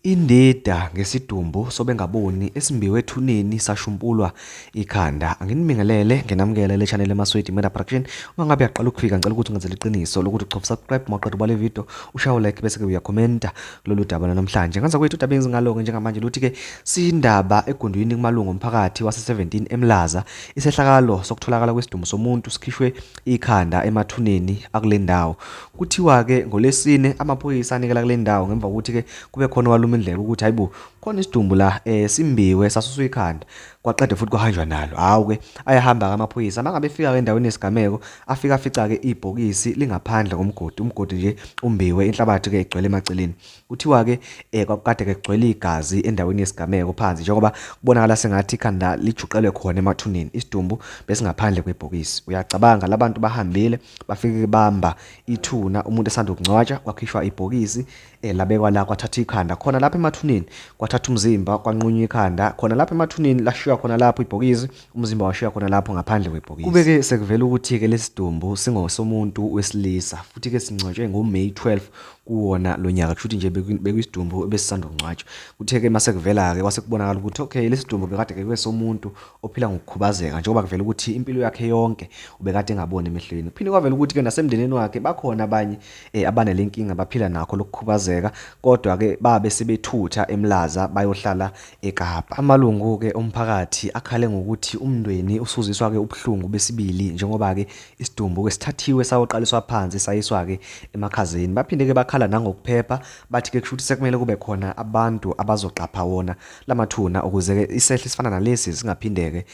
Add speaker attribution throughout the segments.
Speaker 1: Indida ngesidumbu sobengaboni esimbiwe ethuneni sashumpulwa ikhanda. Anginibingelele nginamukele le channel eMasweti Media Production. Uma ngabe uyaqala ukufika ngicela ukuthi ungenzele iqiniso lokuthi uchofa subscribe maqedwe bale video, ushaye like bese ke uyakhomenta kulolu daba namhlanje. Ngenza kwethu udaba engizingalo-ke njengamanje luthi ke sindaba egundwini kumalungu omphakathi wase17 eMlaza, isehlakalo sokutholakala kwesidumbu somuntu sikhishwe ikhanda emathuneni akule ndawo. Kuthiwa ke ngolesine amaphoyisa anikela kule ndawo ngemva kokuthi ke kube khona indlela ukuthi hayibo khona isidumbu la simbiwe sasuswa ikhanda kwaqede futhi kwahanjwa nalo. Hawu ke ayahamba amaphoyisa mangabe efika endaweni yesigameko afika afica ke ibhokisi lingaphandle komgodi, umgodi nje umbiwe, inhlabathi ke igcwele emaceleni. Kuthiwa ke kwakade ke gcwele igazi endaweni yesigameko phansi njengoba kubonakala sengathi ikhanda lijuqelwe khona emathuneni, isidumbu bese ngaphandle kwebhokisi. Uyacabanga labantu bahambile bafike bamba ithuna, umuntu esanda ukungcwatsha kwakhishwa ibhokisi labekwa la, kwathatha ikhanda khona lapha emathuneni, kwathatha umzimba kwanqunywa ikhanda khona lapha emathuneni, lashiywa khona lapho ibhokisi, umzimba washiywa khona lapho ngaphandle kwebhokisi. Kube ke sekuvela ukuthi ke lesidumbu singosomuntu wesilisa futhi ke singcwatshwe ngoMay 12 kuwona lo nyaka, kushuthi nje bekuyisidumbu ebesisanda ukungcwatshwa. Kuthe ke mase kuvela ke kwase kubonakala ukuthi okay lesidumbu bekade ke kwesomuntu ophila ngokukhubazeka njengoba kuvela ukuthi impilo yakhe yonke ubekade engaboni emehlweni. Kuphinde kwavela ukuthi ke nasemndeneni wakhe bakhona abanye abanelenkinga baphila nakho lokukhubazeka, kodwa ke babe sebethutha eMlaza bayohlala eKapa. Amalungu ke omphakathi akhale ngokuthi umndweni usuziswa ke ubuhlungu besibili njengoba ke isidumbu ke sithathiwe sayoqaliswa phansi sayiswa ke emakhazeni. Baphinde ke bakhala nangokuphepha, bathi ke kushuthi sekumele kube khona abantu abazoqapha wona lamathuna ukuze ke isehlo esifana nalesi singaphindeke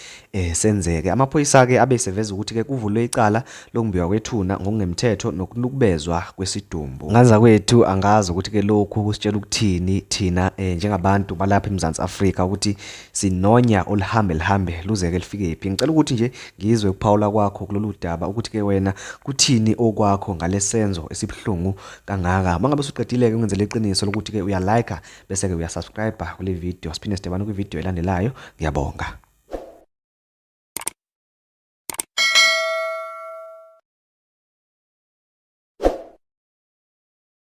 Speaker 1: senzeke. Amaphoyisa ke abeseveza ukuthi ke kuvulwe icala lokumbiwa kwethuna ngokungemthetho nokunukubezwa kwesidumbu. Nganza kwethu angazi ukuthi ke lokhu kusitshela ukuthini thina njengabantu balapha eMzansi Afrika ukuthi sinonya lihambe luze ke lifike phi. Ngicela ukuthi nje ngizwe ukuphawula kwakho kulolu daba ukuthi ke wena kuthini okwakho ngalesenzo esibhlungu kangaka. Mangabe usuqedile ke ungenzele iqiniso lokuthi ke uyalike bese ke uyasubscribe kule video, siphinde sidibane kwi video elandelayo. Ngiyabonga.